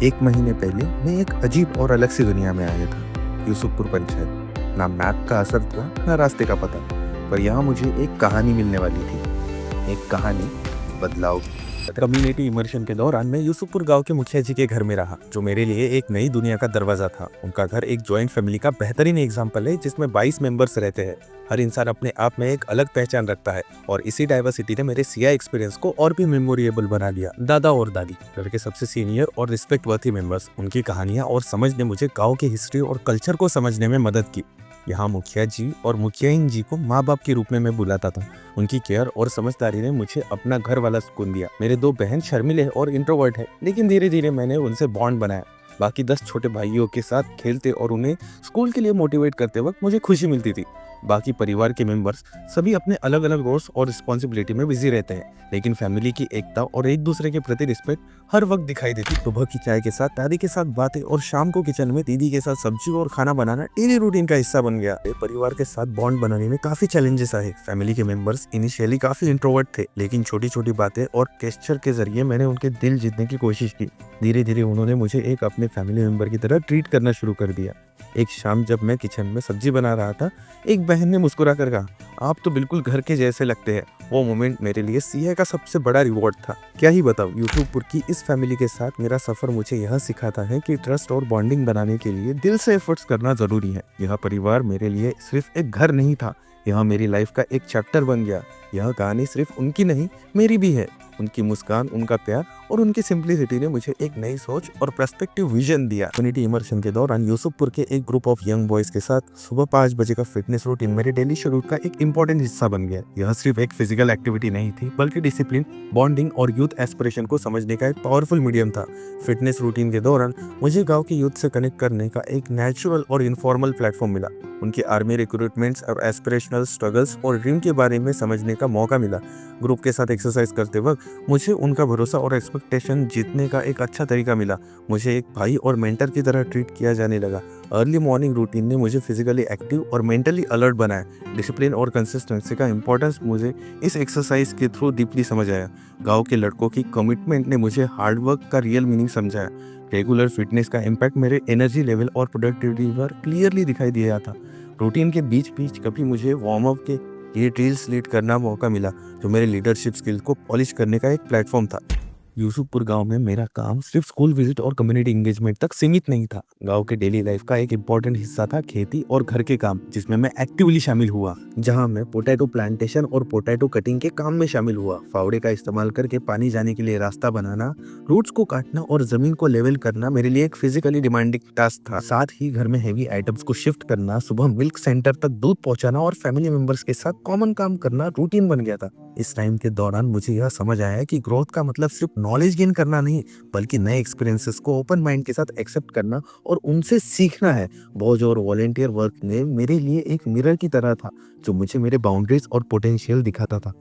एक महीने पहले मैं एक अजीब और अलग सी दुनिया में आया था। यूसुफपुर पंचायत। ना मैप का असर था, ना रास्ते का पता। पर यहाँ मुझे एक कहानी मिलने वाली थी। एक कहानी बदलाव की। कम्युनिटी इमर्शन के दौरान मैं यूसुफपुर गांव के मुखिया जी के घर में रहा, जो मेरे लिए एक नई दुनिया का दरवाजा था। उनका घर एक जॉइंट फैमिली का बेहतरीन एग्जाम्पल है, जिसमें 22 मेंबर्स रहते हैं। हर इंसान अपने आप में एक अलग पहचान रखता है, और इसी डाइवर्सिटी ने मेरे सिया एक्सपीरियंस को और भी मेमोरेबल बना दिया। दादा और दादी, घर के सबसे सीनियर और रिस्पेक्ट वर्थी मेंबर्स, उनकी कहानियां और समझ ने मुझे गाँव की हिस्ट्री और कल्चर को समझने में मदद की। यहाँ मुखिया जी और मुखियाइन जी को माँ बाप के रूप में मैं बुलाता था। उनकी केयर और समझदारी ने मुझे अपना घर वाला सुकून दिया। मेरे दो बहन शर्मिले और इंट्रोवर्ट है, लेकिन धीरे धीरे मैंने उनसे बॉन्ड बनाया। बाकी 10 छोटे भाइयों के साथ खेलते और उन्हें स्कूल के लिए मोटिवेट करते वक्त मुझे खुशी मिलती थी। बाकी परिवार के मेंबर्स सभी अपने अलग अलग रोल्स और रिस्पॉन्सिबिलिटी में बिजी रहते हैं, लेकिन फैमिली की एकता और एक दूसरे के प्रति रिस्पेक्ट हर वक्त दिखाई देती। सुबह की चाय के साथ दादी के साथ बातें और शाम को किचन में दीदी के साथ सब्जी और खाना बनाना डेली रूटीन का हिस्सा बन गया। परिवार के साथ बॉन्ड बनाने में काफी चैलेंजेस आए। फैमिली के मेंबर्स इनिशियली काफी इंट्रोवर्ट थे, लेकिन छोटी छोटी बातें और गेस्चर के जरिए मैंने उनके दिल जीतने की कोशिश की। धीरे धीरे उन्होंने मुझे एक अपने फैमिली मेंबर की तरह ट्रीट करना शुरू कर दिया। एक शाम जब मैं किचन में सब्जी बना रहा था, एक बहन ने मुस्कुरा कर कहा, आप तो बिल्कुल घर के जैसे लगते हैं। वो मोमेंट मेरे लिए सीए का सबसे बड़ा रिवॉर्ड था। क्या ही बताऊं, यूसुफपुर की इस फैमिली के साथ मेरा सफर मुझे यह सिखाता है कि ट्रस्ट और बॉन्डिंग बनाने के लिए दिल से एफर्ट्स करना जरूरी है। यह परिवार मेरे लिए सिर्फ एक घर नहीं था, यह मेरी लाइफ का एक चैप्टर बन गया। यह कहानी सिर्फ उनकी नहीं, मेरी भी है। उनकी मुस्कान, उनका प्यार और उनकी सिंप्लिसिटी ने मुझे एक नई सोच और पर्सपेक्टिव विजन दिया। कम्युनिटी इमर्शन के दौरान यूसुफपुर के एक ग्रुप ऑफ यंग बॉयज के साथ सुबह 5 बजे का फिटनेस रूटीन मेरे डेली शेड्यूल का एक इंपॉर्टेंट हिस्सा बन गया। यह सिर्फ एक फिजिकल एक्टिविटी नहीं थी, बल्कि डिसिप्लिन, बॉन्डिंग और यूथ एस्पिरेशन को समझने का एक पावरफुल मीडियम था। फिटनेस रूटीन के दौरान मुझे गाँव के यूथ से कनेक्ट करने का एक नेचुरल और इनफॉर्मल प्लेटफॉर्म मिला। उनके आर्मी रिक्रूटमेंट्स और एस्पिरेशनल स्ट्रगल्स और ड्रीम के बारे में समझने का मौका मिला। ग्रुप के साथ एक्सरसाइज करते वक्त मुझे उनका भरोसा और एक्सपेक्टेशन जीतने का एक अच्छा तरीका मिला। मुझे एक भाई और मेंटर की तरह ट्रीट किया जाने लगा। अर्ली मॉर्निंग रूटीन ने मुझे फिजिकली एक्टिव और मेंटली अलर्ट बनाया। डिसिप्लिन और कंसिस्टेंसी का इंपॉर्टेंस मुझे इस एक्सरसाइज के थ्रू डीपली समझ आया। गाँव के लड़कों की कमिटमेंट ने मुझे हार्डवर्क का रियल मीनिंग समझाया। रेगुलर फिटनेस का इम्पैक्ट मेरे एनर्जी लेवल और प्रोडक्टिविटी पर क्लियरली दिखाई दिया था। रूटीन के बीच बीच कभी मुझे वार्म अप के ये ड्रिल्स लीड करना मौका मिला, जो मेरे लीडरशिप स्किल को पॉलिश करने का एक प्लेटफॉर्म था। यूसुफपुर गांव में मेरा काम सिर्फ स्कूल विजिट और कम्युनिटी एंगेजमेंट तक सीमित नहीं था। गांव के डेली लाइफ का एक इंपॉर्टेंट हिस्सा था खेती और घर के काम, जिसमें मैं एक्टिवली शामिल हुआ। जहां मैं पोटैटो प्लांटेशन और पोटैटो कटिंग के काम में शामिल हुआ। फावड़े का इस्तेमाल करके पानी जाने के लिए रास्ता बनाना, रूट्स को काटना और जमीन को लेवल करना मेरे लिए एक फिजिकली डिमांडिंग टास्क था। साथ ही घर में हेवी आइटम्स को शिफ्ट करना, सुबह मिल्क सेंटर तक दूध पहुंचाना और फैमिली मेंबर्स के साथ कॉमन काम करना रूटीन बन गया था। इस टाइम के दौरान मुझे यह समझ आया कि ग्रोथ का मतलब सिर्फ नॉलेज गेन करना नहीं, बल्कि नए एक्सपीरियंसेस को ओपन माइंड के साथ एक्सेप्ट करना और उनसे सीखना है। बोझ और वॉलेंटियर वर्क ने मेरे लिए एक मिरर की तरह था, जो मुझे मेरे बाउंड्रीज और पोटेंशियल दिखाता था।